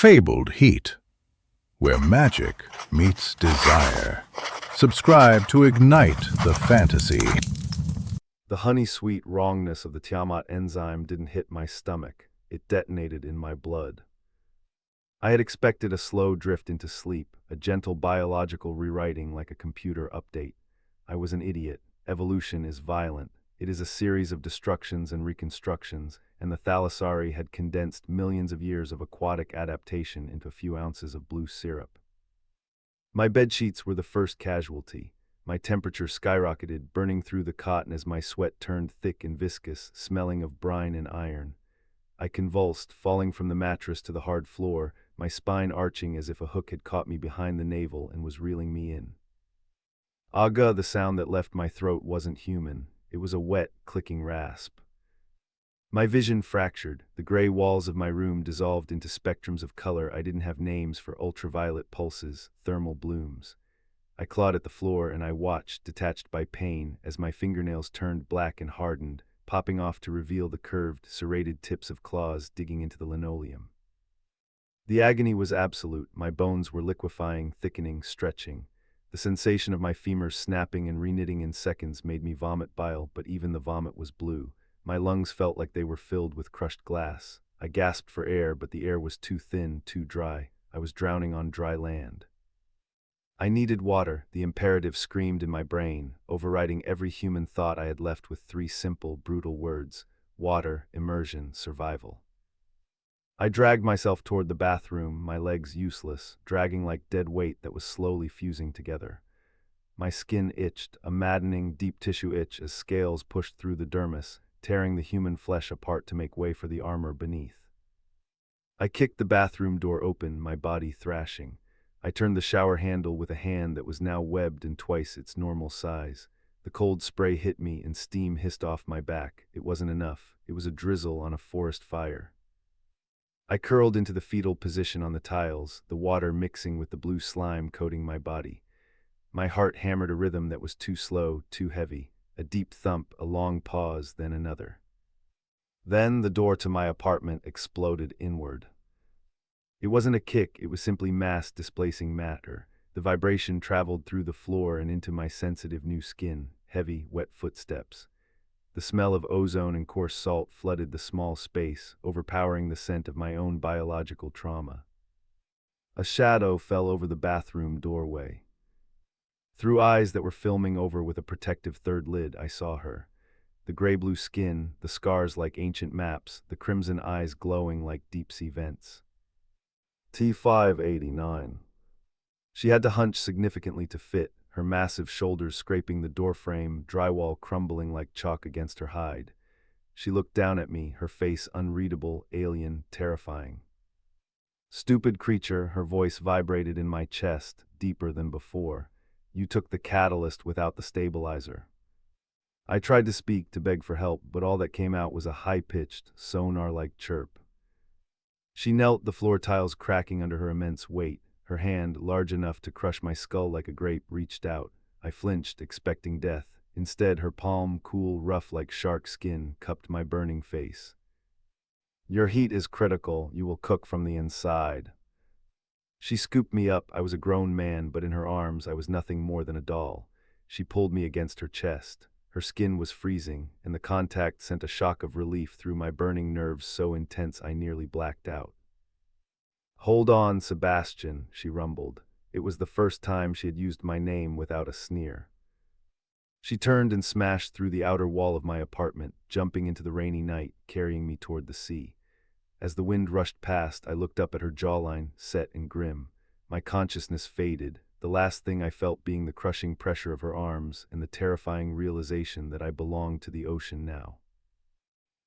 fabled heat, where magic meets desire. Subscribe to ignite the fantasy. The honey-sweet wrongness of the Tiamat enzyme didn't hit my stomach. It detonated in my blood. I had expected a slow drift into sleep, a gentle biological rewriting like a computer update. I was an idiot. Evolution is violent. It is a series of destructions and reconstructions, and the Thalassari had condensed millions of years of aquatic adaptation into a few ounces of blue syrup. My bedsheets were the first casualty. My temperature skyrocketed, burning through the cotton as my sweat turned thick and viscous, smelling of brine and iron. I convulsed, falling from the mattress to the hard floor, my spine arching as if a hook had caught me behind the navel and was reeling me in. Aga, the sound that left my throat wasn't human. It was a wet, clicking rasp. My vision fractured. The gray walls of my room dissolved into spectrums of color I didn't have names for: ultraviolet pulses, thermal blooms. I clawed at the floor and I watched, detached by pain, as my fingernails turned black and hardened, popping off to reveal the curved, serrated tips of claws digging into the linoleum. The agony was absolute. My bones were liquefying, thickening, stretching. The sensation of my femurs snapping and reknitting in seconds made me vomit bile, but even the vomit was blue. My lungs felt like they were filled with crushed glass. I gasped for air, but the air was too thin, too dry. I was drowning on dry land. I needed water, the imperative screamed in my brain, overriding every human thought I had left with three simple, brutal words: water, immersion, survival. I dragged myself toward the bathroom, my legs useless, dragging like dead weight that was slowly fusing together. My skin itched, a maddening, deep tissue itch as scales pushed through the dermis, tearing the human flesh apart to make way for the armor beneath. I kicked the bathroom door open, my body thrashing. I turned the shower handle with a hand that was now webbed and twice its normal size. The cold spray hit me and steam hissed off my back. It wasn't enough. It was a drizzle on a forest fire. I curled into the fetal position on the tiles, the water mixing with the blue slime coating my body. My heart hammered a rhythm that was too slow, too heavy. A deep thump, a long pause, then another. Then the door to my apartment exploded inward. It wasn't a kick, it was simply mass displacing matter. The vibration traveled through the floor and into my sensitive new skin, heavy, wet footsteps. The smell of ozone and coarse salt flooded the small space, overpowering the scent of my own biological trauma. A shadow fell over the bathroom doorway. Through eyes that were filming over with a protective third lid, I saw her. The gray-blue skin, the scars like ancient maps, the crimson eyes glowing like deep-sea vents. T589. She had to hunch significantly to fit, her massive shoulders scraping the doorframe, drywall crumbling like chalk against her hide. She looked down at me, her face unreadable, alien, terrifying. Stupid creature, her voice vibrated in my chest, deeper than before. You took the catalyst without the stabilizer. I tried to speak, to beg for help, but all that came out was a high-pitched, sonar-like chirp. She knelt, the floor tiles cracking under her immense weight. Her hand, large enough to crush my skull like a grape, reached out. I flinched, expecting death. Instead, her palm, cool, rough like shark skin, cupped my burning face. Your heat is critical. You will cook from the inside. She scooped me up. I was a grown man, but in her arms I was nothing more than a doll. She pulled me against her chest. Her skin was freezing, and the contact sent a shock of relief through my burning nerves so intense I nearly blacked out. Hold on, Sebastian, she rumbled. It was the first time she had used my name without a sneer. She turned and smashed through the outer wall of my apartment, jumping into the rainy night, carrying me toward the sea. As the wind rushed past, I looked up at her jawline, set and grim. My consciousness faded, the last thing I felt being the crushing pressure of her arms and the terrifying realization that I belonged to the ocean now.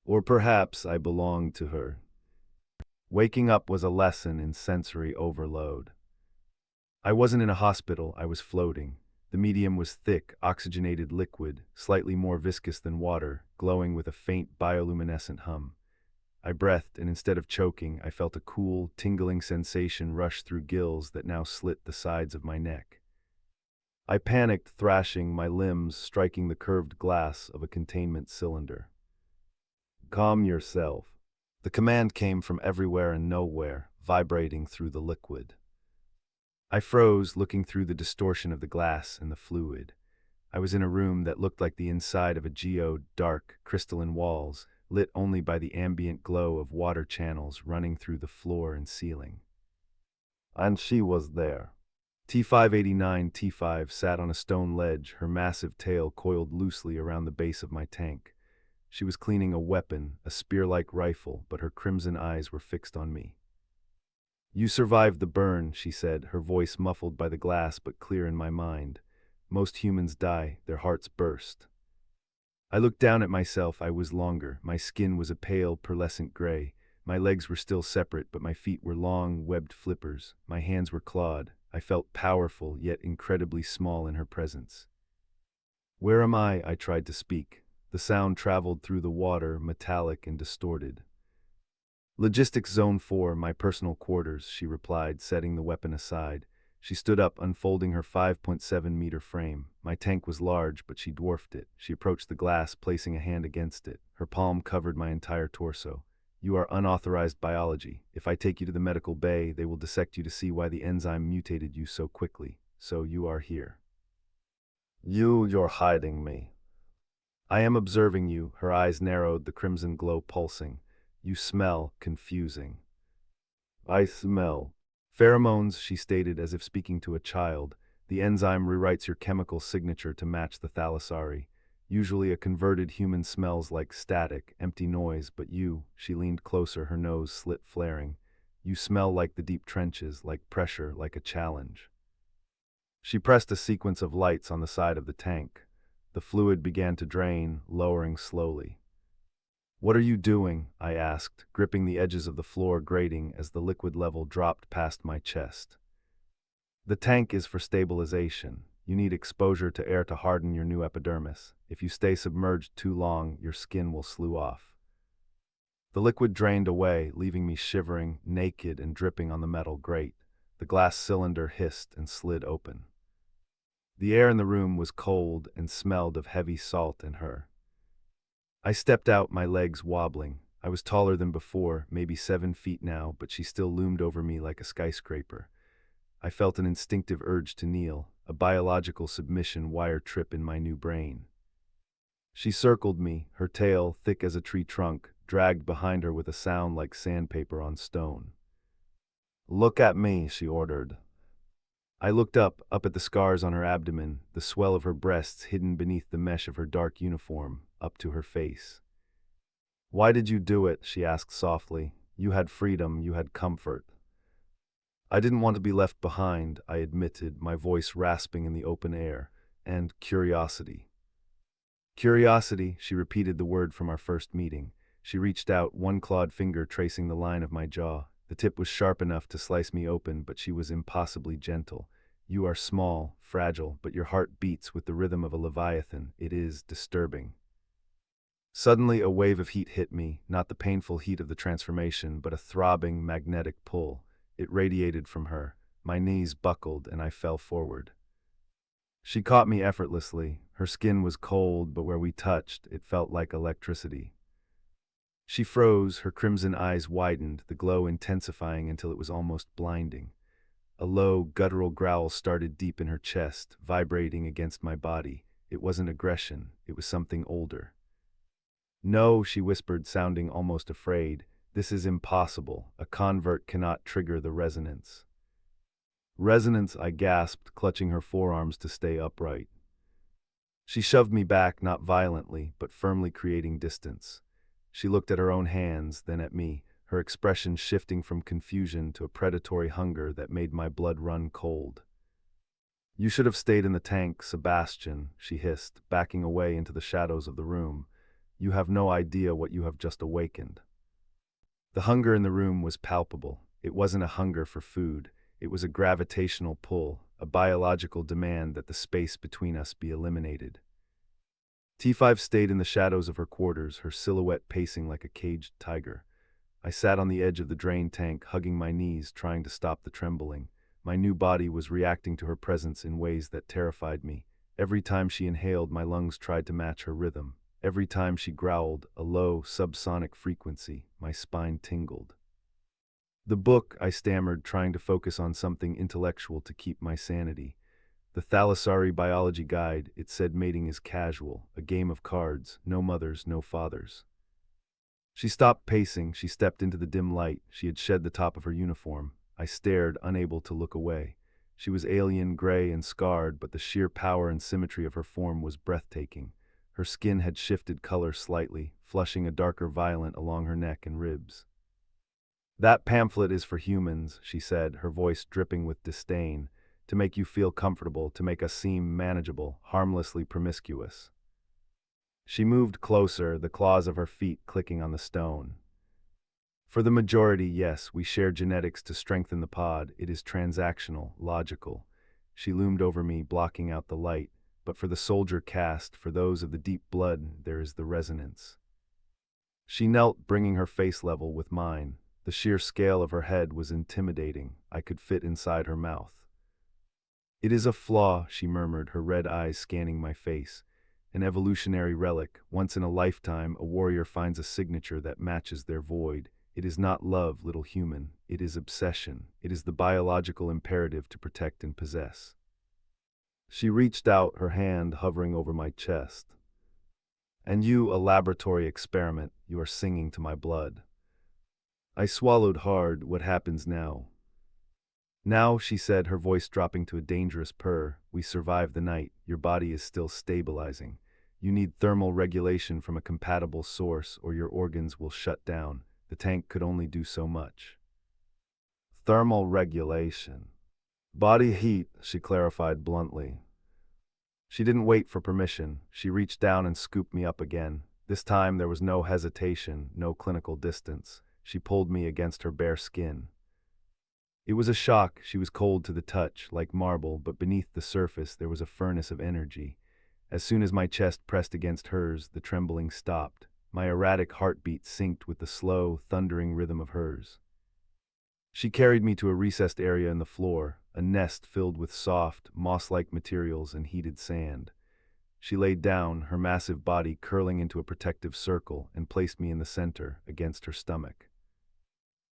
Or perhaps I belonged to her. Waking up was a lesson in sensory overload. I wasn't in a hospital, I was floating. The medium was thick, oxygenated liquid, slightly more viscous than water, glowing with a faint bioluminescent hum. I breathed, and instead of choking, I felt a cool, tingling sensation rush through gills that now slit the sides of my neck. I panicked, thrashing, my limbs striking the curved glass of a containment cylinder. Calm yourself. The command came from everywhere and nowhere, vibrating through the liquid. I froze, looking through the distortion of the glass and the fluid. I was in a room that looked like the inside of a geode, dark, crystalline walls, lit only by the ambient glow of water channels running through the floor and ceiling. And she was there. T589 T5 sat on a stone ledge, her massive tail coiled loosely around the base of my tank. She was cleaning a weapon, a spear-like rifle, but her crimson eyes were fixed on me. "You survived the burn," she said, her voice muffled by the glass but clear in my mind. "Most humans die, their hearts burst." I looked down at myself. I was longer. My skin was a pale, pearlescent gray. My legs were still separate, but my feet were long, webbed flippers. My hands were clawed. I felt powerful, yet incredibly small in her presence. "Where am I?" I tried to speak. The sound traveled through the water, metallic and distorted. "Logistics Zone 4, my personal quarters," she replied, setting the weapon aside. She stood up, unfolding her 5.7-meter frame. My tank was large, but she dwarfed it. She approached the glass, placing a hand against it. Her palm covered my entire torso. "You are unauthorized biology. If I take you to the medical bay, they will dissect you to see why the enzyme mutated you so quickly. So you are here." You're hiding me." "I am observing you." Her eyes narrowed, the crimson glow pulsing. "You smell confusing." "I smell pheromones," she stated as if speaking to a child. "The enzyme rewrites your chemical signature to match the Thalassari. Usually a converted human smells like static, empty noise, but you," she leaned closer, her nose slit flaring. "You smell like the deep trenches, like pressure, like a challenge." She pressed a sequence of lights on the side of the tank. The fluid began to drain, lowering slowly. "What are you doing?" I asked, gripping the edges of the floor grating as the liquid level dropped past my chest. "The tank is for stabilization. You need exposure to air to harden your new epidermis. If you stay submerged too long, your skin will slough off." The liquid drained away, leaving me shivering, naked and dripping on the metal grate. The glass cylinder hissed and slid open. The air in the room was cold and smelled of heavy salt and her. I stepped out, my legs wobbling. I was taller than before, maybe 7 feet now, but she still loomed over me like a skyscraper. I felt an instinctive urge to kneel, a biological submission wire trip in my new brain. She circled me, her tail, thick as a tree trunk, dragged behind her with a sound like sandpaper on stone. "Look at me," she ordered. I looked up at the scars on her abdomen, the swell of her breasts hidden beneath the mesh of her dark uniform, up to her face. "Why did you do it?" she asked softly. "You had freedom, you had comfort." "I didn't want to be left behind," I admitted, my voice rasping in the open air, "and curiosity." "Curiosity," she repeated the word from our first meeting. She reached out, one clawed finger tracing the line of my jaw. The tip was sharp enough to slice me open, but she was impossibly gentle. "You are small, fragile, but your heart beats with the rhythm of a leviathan. It is disturbing." Suddenly a wave of heat hit me, not the painful heat of the transformation, but a throbbing, magnetic pull. It radiated from her. My knees buckled and I fell forward. She caught me effortlessly. Her skin was cold, but where we touched, it felt like electricity. She froze, her crimson eyes widened, the glow intensifying until it was almost blinding. A low, guttural growl started deep in her chest, vibrating against my body. It wasn't aggression, it was something older. "No," she whispered, sounding almost afraid. "This is impossible. A convert cannot trigger the resonance." "Resonance," I gasped, clutching her forearms to stay upright. She shoved me back, not violently, but firmly, creating distance. She looked at her own hands, then at me, her expression shifting from confusion to a predatory hunger that made my blood run cold. "You should have stayed in the tank, Sebastian," she hissed, backing away into the shadows of the room. "You have no idea what you have just awakened." The hunger in the room was palpable. It wasn't a hunger for food. It was a gravitational pull, a biological demand that the space between us be eliminated. T5 stayed in the shadows of her quarters, her silhouette pacing like a caged tiger. I sat on the edge of the drain tank, hugging my knees, trying to stop the trembling. My new body was reacting to her presence in ways that terrified me. Every time she inhaled, my lungs tried to match her rhythm. Every time she growled, a low, subsonic frequency, my spine tingled. The book, I stammered, trying to focus on something intellectual to keep my sanity. The Thalassari biology guide, it said mating is casual, a game of cards, no mothers, no fathers. She stopped pacing, she stepped into the dim light, she had shed the top of her uniform. I stared, unable to look away. She was alien, gray, and scarred, but the sheer power and symmetry of her form was breathtaking. Her skin had shifted color slightly, flushing a darker violet along her neck and ribs. "That pamphlet is for humans," she said, her voice dripping with disdain, "to make you feel comfortable, to make us seem manageable, harmlessly promiscuous." She moved closer, the claws of her feet clicking on the stone. "For the majority, yes, we share genetics to strengthen the pod. It is transactional, logical." She loomed over me, blocking out the light. "But for the soldier caste, for those of the deep blood, there is the resonance." She knelt, bringing her face level with mine. The sheer scale of her head was intimidating. I could fit inside her mouth. "It is a flaw," she murmured, her red eyes scanning my face. "An evolutionary relic. Once in a lifetime, a warrior finds a signature that matches their void. It is not love, little human. It is obsession. It is the biological imperative to protect and possess." She reached out, her hand hovering over my chest. "And you, a laboratory experiment, you are singing to my blood." I swallowed hard. "What happens now?" "Now," she said, her voice dropping to a dangerous purr, "we survive the night. Your body is still stabilizing. You need thermal regulation from a compatible source, or your organs will shut down. The tank could only do so much." "Thermal regulation. Body heat," she clarified bluntly. She didn't wait for permission. She reached down and scooped me up again. This time there was no hesitation, no clinical distance. She pulled me against her bare skin. It was a shock. She was cold to the touch, like marble, but beneath the surface there was a furnace of energy. As soon as my chest pressed against hers, the trembling stopped. My erratic heartbeat synced with the slow, thundering rhythm of hers. She carried me to a recessed area in the floor, a nest filled with soft, moss-like materials and heated sand. She laid down, her massive body curling into a protective circle, and placed me in the center, against her stomach.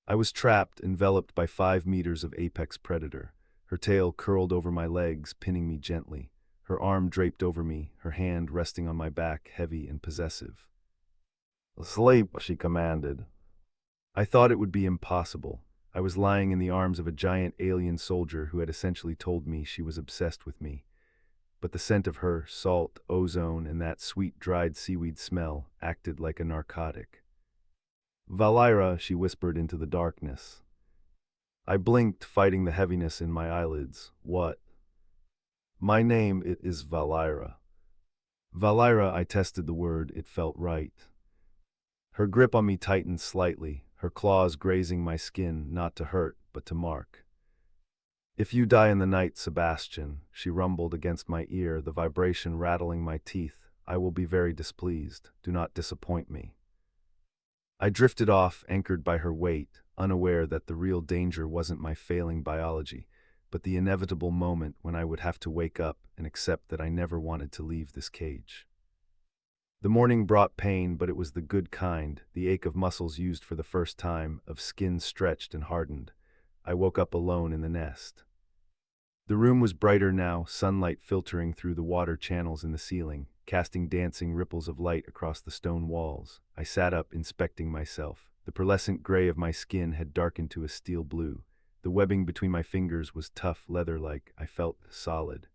I was trapped, enveloped by 5 meters of apex predator. Her tail curled over my legs, pinning me gently. Her arm draped over me, her hand resting on my back, heavy and possessive. "Sleep," she commanded. I thought it would be impossible. I was lying in the arms of a giant alien soldier who had essentially told me she was obsessed with me. But the scent of her, salt, ozone, and that sweet dried seaweed smell acted like a narcotic. "Valyra," she whispered into the darkness. I blinked, fighting the heaviness in my eyelids. "What?" "My name, it is Valyra." "Valyra," I tested the word, it felt right. Her grip on me tightened slightly, her claws grazing my skin, not to hurt, but to mark. "If you die in the night, Sebastian," she rumbled against my ear, the vibration rattling my teeth, "I will be very displeased. Do not disappoint me." I drifted off, anchored by her weight, unaware that the real danger wasn't my failing biology, but the inevitable moment when I would have to wake up and accept that I never wanted to leave this cage. The morning brought pain, but it was the good kind, the ache of muscles used for the first time, of skin stretched and hardened. I woke up alone in the nest. The room was brighter now, sunlight filtering through the water channels in the ceiling, casting dancing ripples of light across the stone walls. I sat up, inspecting myself. The pearlescent gray of my skin had darkened to a steel blue. The webbing between my fingers was tough, leather-like. I felt solid.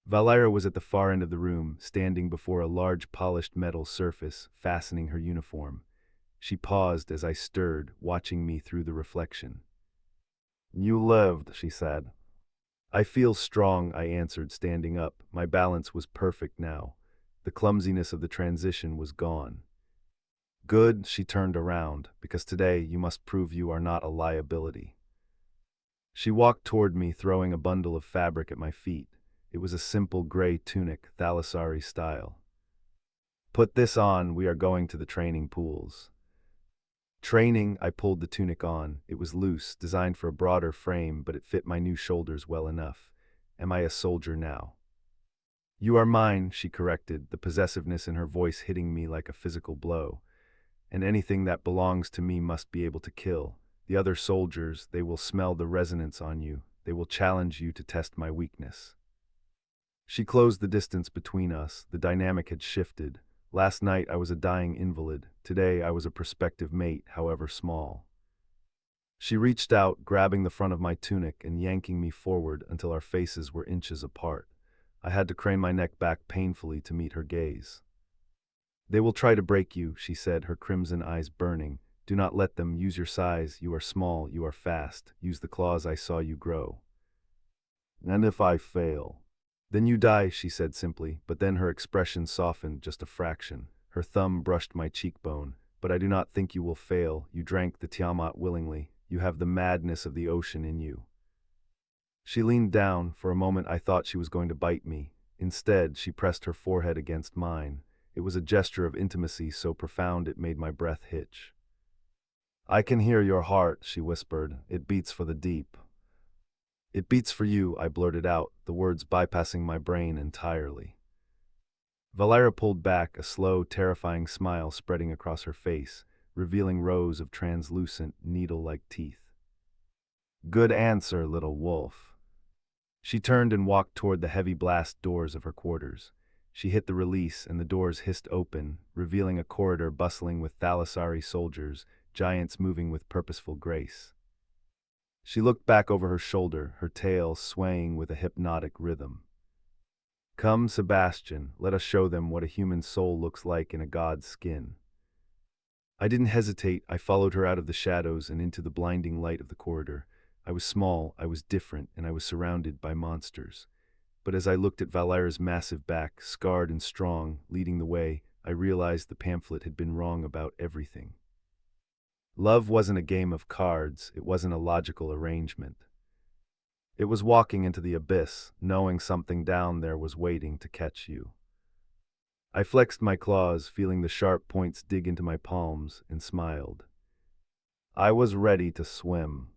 Valyra was at the far end of the room, standing before a large polished metal surface, fastening her uniform. She paused as I stirred, watching me through the reflection. "You lived," she said. "I feel strong," I answered, standing up. My balance was perfect now. The clumsiness of the transition was gone. "Good," she turned around, "because today you must prove you are not a liability." She walked toward me, throwing a bundle of fabric at my feet. It was a simple gray tunic, Thalassari style. "Put this on, we are going to the training pools." Training, I pulled the tunic on. It was loose, designed for a broader frame, but it fit my new shoulders well enough. Am I a soldier now? "You are mine," she corrected, the possessiveness in her voice hitting me like a physical blow. "And anything that belongs to me must be able to kill. The other soldiers, they will smell the resonance on you. They will challenge you to test my weakness. She closed the distance between us. The dynamic had shifted. Last night I was a dying invalid. Today I was a prospective mate, however small. She reached out, grabbing the front of my tunic and yanking me forward until our faces were inches apart. I had to crane my neck back painfully to meet her gaze. They will try to break you, she said, her crimson eyes burning. Do not let them. Use your size. You are small. You are fast. Use the claws I saw you grow. And if I fail? Then you die, she said simply, but then her expression softened just a fraction. Her thumb brushed my cheekbone. But I do not think you will fail. You drank the Tiamat willingly. You have the madness of the ocean in you. She leaned down. For a moment I thought she was going to bite me. Instead, she pressed her forehead against mine. It was a gesture of intimacy so profound it made my breath hitch. I can hear your heart, she whispered. It beats for the deep. It beats for you, I blurted out, the words bypassing my brain entirely. Valyra pulled back, a slow, terrifying smile spreading across her face, revealing rows of translucent, needle-like teeth. Good answer, little wolf. She turned and walked toward the heavy blast doors of her quarters. She hit the release, and the doors hissed open, revealing a corridor bustling with Thalassari soldiers, giants moving with purposeful grace. She looked back over her shoulder, her tail swaying with a hypnotic rhythm. Come, Sebastian, let us show them what a human soul looks like in a god's skin. I didn't hesitate. I followed her out of the shadows and into the blinding light of the corridor. I was small, I was different, and I was surrounded by monsters. But as I looked at Valyra's massive back, scarred and strong, leading the way, I realized the pamphlet had been wrong about everything. Love wasn't a game of cards, it wasn't a logical arrangement. It was walking into the abyss, knowing something down there was waiting to catch you. I flexed my claws, feeling the sharp points dig into my palms, and smiled. I was ready to swim.